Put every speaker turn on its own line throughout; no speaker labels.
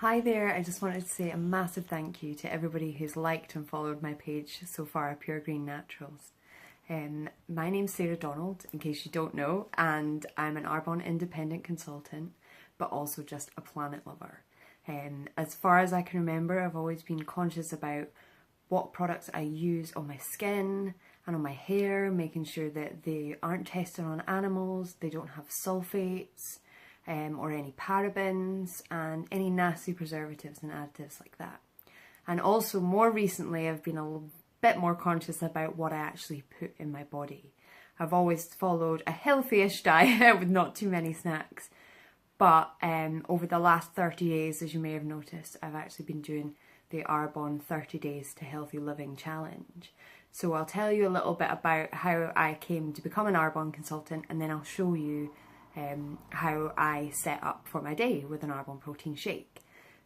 Hi there, I just wanted to say a massive thank you to everybody who's liked and followed my page so far, Pure Green Naturals. My name's Sarah Donald, in case you don't know, and I'm an Arbonne independent consultant, but also just a planet lover. As far as I can remember, I've always been conscious about what products I use on my skin and on my hair, making sure that they aren't tested on animals, they don't have sulfates, or any parabens and any nasty preservatives and additives like that. And also more recently I've been a little bit more conscious about what I actually put in my body. I've always followed a healthy-ish diet with not too many snacks, but over the last 30 days, as you may have noticed, I've actually been doing the Arbonne 30 Days to Healthy Living Challenge. So I'll tell you a little bit about how I came to become an Arbonne consultant, and then I'll show you how I set up for my day with an Arbonne protein shake.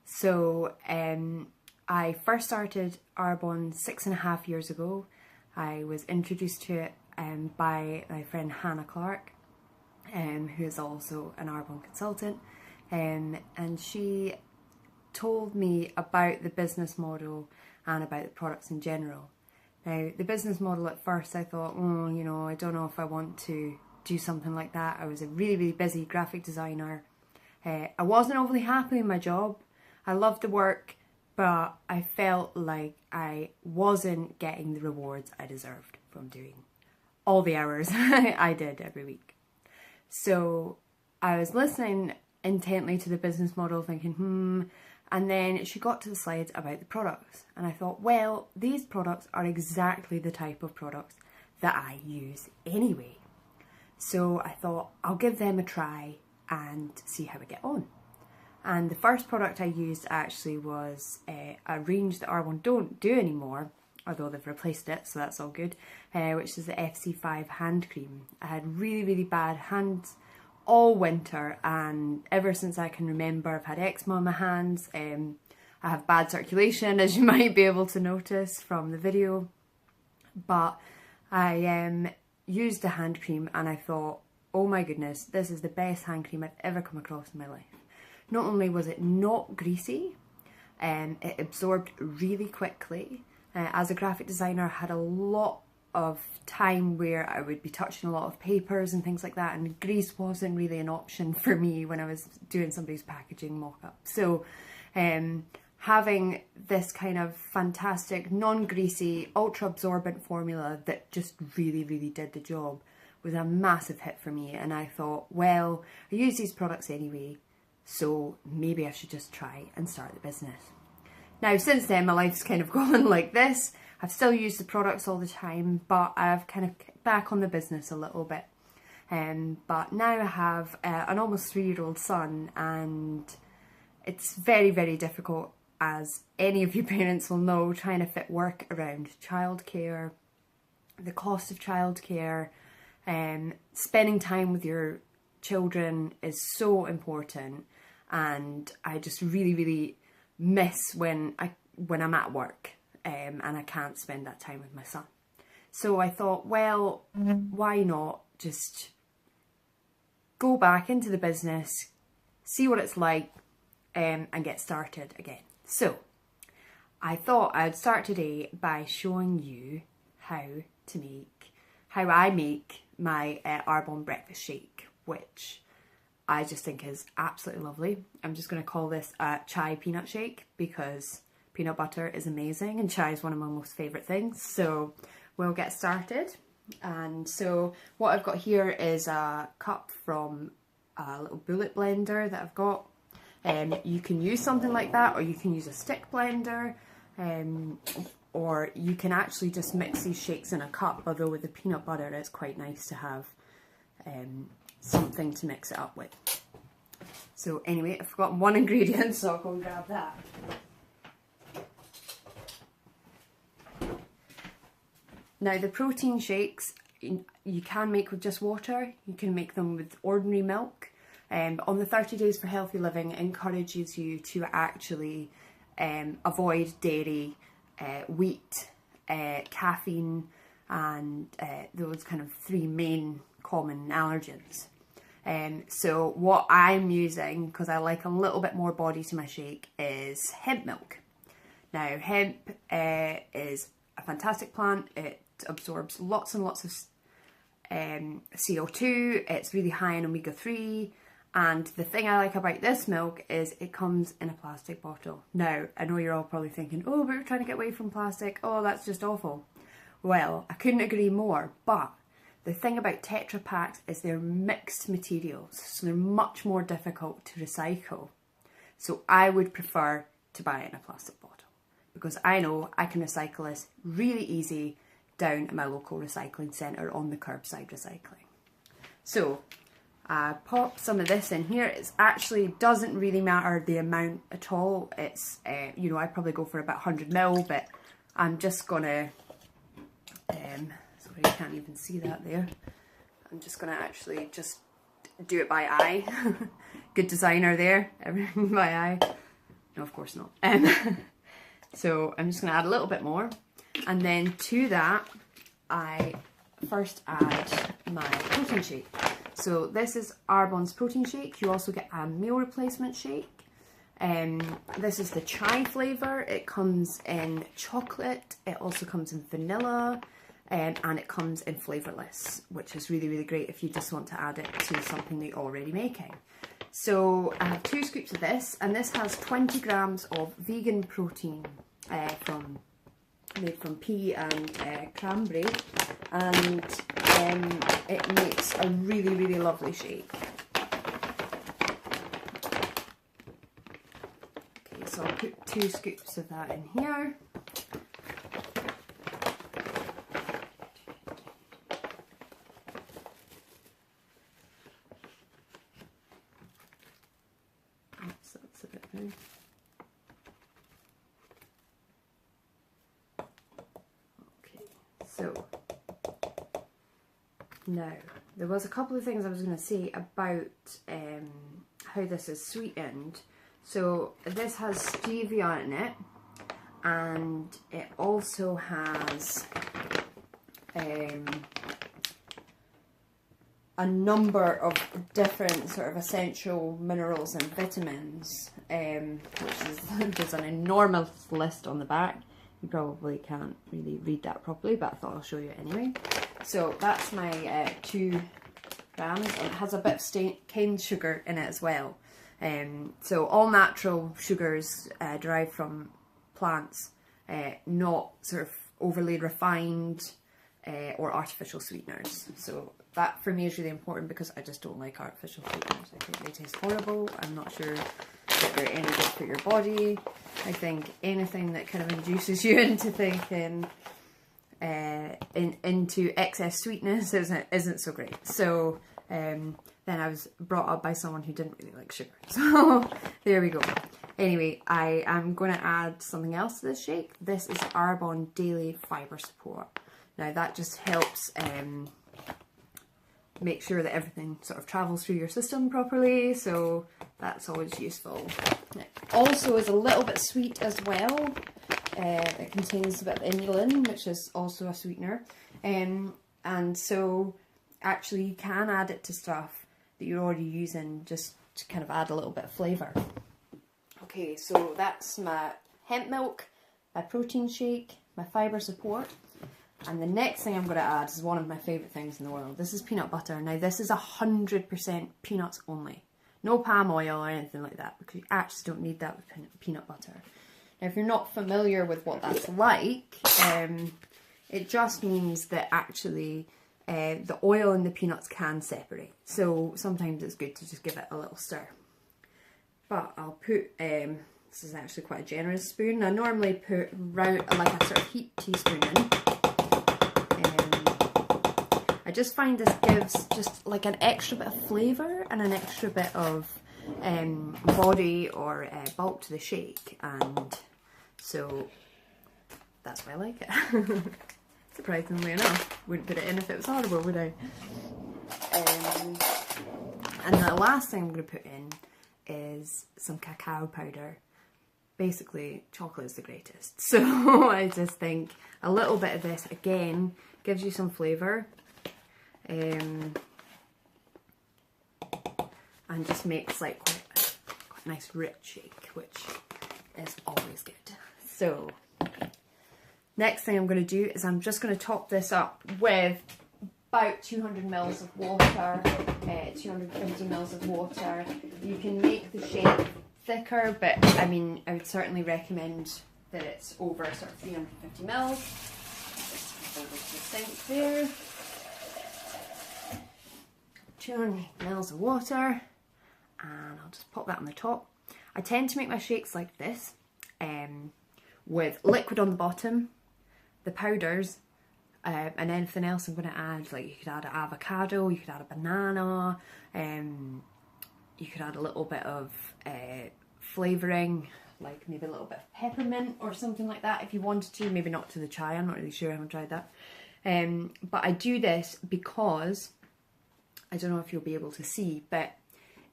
So I first started Arbonne 6.5 years ago. I was introduced to it by my friend Hannah Clark, who is also an Arbonne consultant, and she told me about the business model and about the products in general. Now, the business model at first I thought, I don't know if I want to do something like that. I was a really busy graphic designer. I wasn't overly happy in my job. I loved the work, but I felt like I wasn't getting the rewards I deserved from doing all the hours I did every week. So I was listening intently to the business model thinking, and then she got to the slides about the products, and I thought, well, these products are exactly the type of products that I use anyway. So I thought I'll give them a try and see how I get on. And the first product I used actually was a range that Arbonne don't do anymore, although they've replaced it, so that's all good, which is the FC5 hand cream. I had really bad hands all winter, and ever since I can remember I've had eczema on my hands. I have bad circulation, as you might be able to notice from the video, but I used the hand cream and I thought, oh my goodness, this is the best hand cream I've ever come across in my life. Not only was it not greasy, it absorbed really quickly. As a graphic designer, I had a lot of time where I would be touching a lot of papers and things like that, and grease wasn't really an option for me when I was doing somebody's packaging mock-up. So having this kind of fantastic, non-greasy, ultra-absorbent formula that just really did the job was a massive hit for me. And I thought, well, I use these products anyway, so maybe I should just try and start the business. Now, since then, my life's kind of gone like this. I've still used the products all the time, but I've kind of kicked back on the business a little bit. But now I have an almost 3-year-old son, and it's very difficult, as any of you parents will know, trying to fit work around childcare, the cost of childcare, spending time with your children is so important, and I just really miss when I'm at work and I can't spend that time with my son. So I thought, well, why not just go back into the business, see what it's like, and get started again. So I thought I'd start today by showing you how I make my Arbonne breakfast shake, which I just think is absolutely lovely. I'm just going to call this a chai peanut shake because peanut butter is amazing and chai is one of my most favourite things. So we'll get started. And so what I've got here is a cup from a little bullet blender that I've got. You can use something like that, or you can use a stick blender, or you can actually just mix these shakes in a cup, although with the peanut butter it's quite nice to have something to mix it up with. So anyway, I've forgotten one ingredient, so I'll go and grab that. Now, the protein shakes you can make with just water, you can make them with ordinary milk. But on the 30 Days for Healthy Living, it encourages you to actually avoid dairy, wheat, caffeine, and those kind of 3 main common allergens. So what I'm using, because I like a little bit more body to my shake, is hemp milk. Now hemp is a fantastic plant. It absorbs lots and lots of CO2. It's really high in omega-3. And the thing I like about this milk is it comes in a plastic bottle. Now, I know you're all probably thinking, oh, but we're trying to get away from plastic. Oh, that's just awful. Well, I couldn't agree more. But the thing about Tetra Paks is they're mixed materials. So they're much more difficult to recycle. So I would prefer to buy it in a plastic bottle, because I know I can recycle this really easy down at my local recycling centre on the curbside recycling. So I pop some of this in here. It actually doesn't really matter the amount at all. It's, you know, I probably go for about 100 ml, but I'm just gonna, sorry, you can't even see that there. I'm just gonna actually just do it by eye. Good designer there, everything by eye. No, of course not. So I'm just gonna add a little bit more. And then to that, I first add my protein shake. So this is Arbonne's protein shake. You also get a meal replacement shake. This is the chai flavour. It comes in chocolate. It also comes in vanilla. And it comes in flavourless, which is really, really great if you just want to add it to something that you're already making. So I have 2 scoops of this, and this has 20 grams of vegan protein made from pea and cranberry, and it makes a really, really lovely shake. Okay, so I'll put 2 scoops of that in here. Oops, that's a bit big. So, now, there was a couple of things I was going to say about how this is sweetened. So, this has stevia in it, and it also has a number of different sort of essential minerals and vitamins, which is, there's an enormous list on the back. You probably can't really read that properly, but I thought I'll show you anyway. So that's my 2 grams, and it has a bit of cane sugar in it as well. So all natural sugars derived from plants, not sort of overly refined or artificial sweeteners. So that for me is really important, because I just don't like artificial sweeteners. I think they taste horrible. I'm not sure that they're any good for your body. I think anything that kind of induces you into thinking into excess sweetness isn't so great. So then I was brought up by someone who didn't really like sugar. So there we go. Anyway, I am going to add something else to this shake. This is Arbonne Daily Fibre Support. Now that just helps make sure that everything sort of travels through your system properly, so that's always useful. It also is a little bit sweet as well. It contains a bit of inulin, which is also a sweetener, and so actually you can add it to stuff that you're already using, just to kind of add a little bit of flavour. Okay, so that's my hemp milk, my protein shake, my fibre support. And the next thing I'm going to add is one of my favourite things in the world. This is peanut butter. Now this is 100% peanuts only. No palm oil or anything like that, because you actually don't need that with peanut butter. Now if you're not familiar with what that's like, it just means that actually the oil and the peanuts can separate. So sometimes it's good to just give it a little stir. But I'll put, this is actually quite a generous spoon. I normally put around like a sort of heaped teaspoon in. I just find this gives just like an extra bit of flavour and an extra bit of body or bulk to the shake, and so that's why I like it. Surprisingly enough, wouldn't put it in if it was horrible, would I? And the last thing I'm going to put in is some cacao powder. Basically, chocolate is the greatest, so I just think a little bit of this again gives you some flavour. and just makes like quite a nice rich shake, which is always good. So next thing I'm going to do is I'm just going to top this up with about 200 mils of water, 250 mils of water. You can make the shake thicker, but I mean, I would certainly recommend that it's over sort of 350 mils. Just over to the sink there. 200 mils of water, and I'll just pop that on the top. I tend to make my shakes like this, with liquid on the bottom, the powders, and anything else I'm going to add. Like you could add an avocado, you could add a banana, you could add a little bit of flavouring, like maybe a little bit of peppermint or something like that if you wanted to. Maybe not to the chai, I'm not really sure, I haven't tried that. But I do this because, I don't know if you'll be able to see, but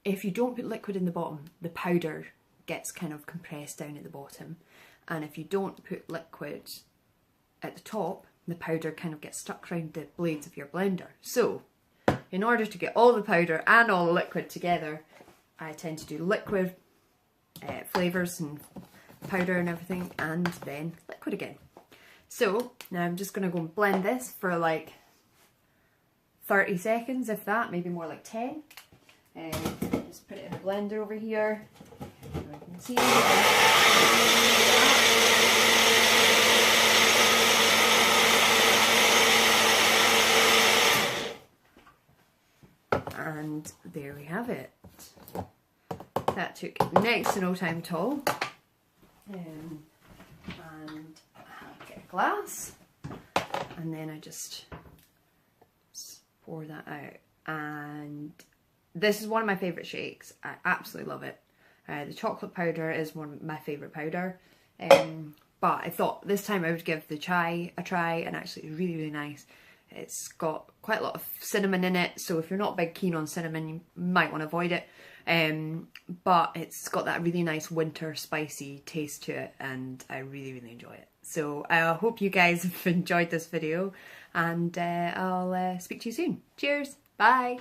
if you don't put liquid in the bottom, the powder gets kind of compressed down at the bottom. And if you don't put liquid at the top, the powder kind of gets stuck around the blades of your blender. So, in order to get all the powder and all the liquid together, I tend to do liquid flavours and powder and everything, and then liquid again. So, now I'm just going to go and blend this for like 30 seconds, if that, maybe more like 10. Just put it in a blender over here. You can see. And there we have it. That took next to no time at all. And I get a glass, and then I just pour that out. And this is one of my favourite shakes. I absolutely love it. The chocolate powder is one of my favourite powder. But I thought this time I would give the chai a try, and actually it's really, really nice. It's got quite a lot of cinnamon in it, so if you're not big keen on cinnamon, you might want to avoid it. But it's got that really nice winter spicy taste to it, and I really, really enjoy it. So I hope you guys have enjoyed this video, and I'll speak to you soon. Cheers, bye!